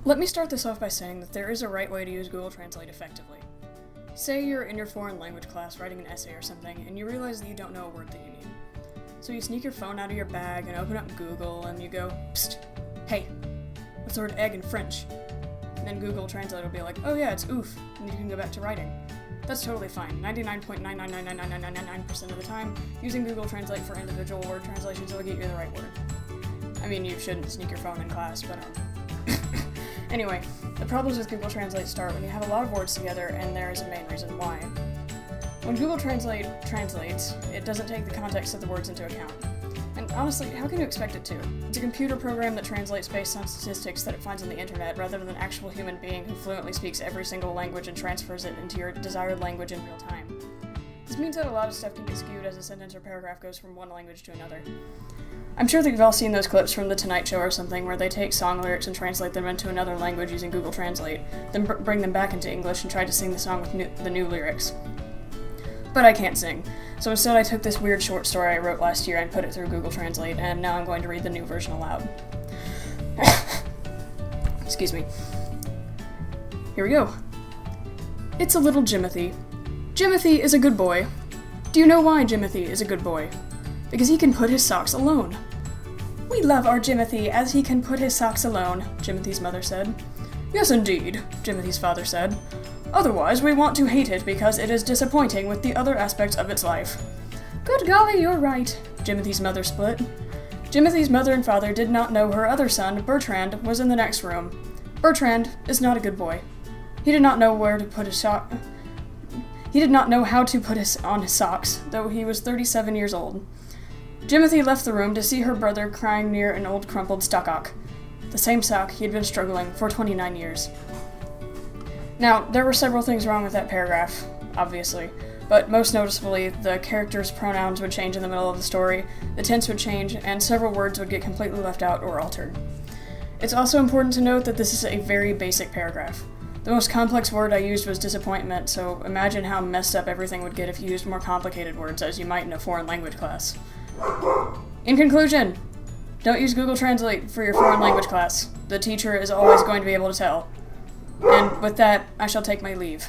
Let me start this off by saying that there is a right way to use Google Translate effectively. Say you're in your foreign language class writing an essay or something, and you realize that you don't know a word that you need. So you sneak your phone out of your bag and open up Google, and you go, "Psst, hey, what's the word egg in French?" And then Google Translate will be like, "Oh yeah, it's oof," and you can go back to writing. That's totally fine. 99.9999999% of the time, using Google Translate for individual word translations will get you the right word. I mean, you shouldn't sneak your phone in class, but Anyway, the problems with Google Translate start when you have a lot of words together, and there is a main reason why. When Google Translate translates, it doesn't take the context of the words into account. And honestly, how can you expect it to? It's a computer program that translates based on statistics that it finds on the internet, rather than an actual human being who fluently speaks every single language and transfers it into your desired language in real time. This means that a lot of stuff can get skewed as a sentence or paragraph goes from one language to another. I'm sure that you've all seen those clips from The Tonight Show or something where they take song lyrics and translate them into another language using Google Translate, then bring them back into English and try to sing the song with the new lyrics. But I can't sing, so instead I took this weird short story I wrote last year and put it through Google Translate, and now I'm going to read the new version aloud. Excuse me. Here we go. It's a little Jimothy. Jimothy is a good boy. Do you know why Jimothy is a good boy? Because he can put his socks alone. We love our Jimothy as he can put his socks alone, Jimothy's mother said. Yes, indeed, Jimothy's father said. Otherwise, we want to hate it because it is disappointing with the other aspects of its life. Good golly, you're right, Jimothy's mother split. Jimothy's mother and father did not know her other son, Bertrand, was in the next room. Bertrand is not a good boy. He did not know where to put his He did not know how to put on his socks, though he was 37 years old. Jimothy left the room to see her brother crying near an old crumpled stockock, the same sock he had been struggling for 29 years. Now, there were several things wrong with that paragraph, obviously, but most noticeably, the characters' pronouns would change in the middle of the story, the tense would change, and several words would get completely left out or altered. It's also important to note that this is a very basic paragraph. The most complex word I used was disappointment, so imagine how messed up everything would get if you used more complicated words, as you might in a foreign language class. In conclusion, don't use Google Translate for your foreign language class. The teacher is always going to be able to tell. And with that, I shall take my leave.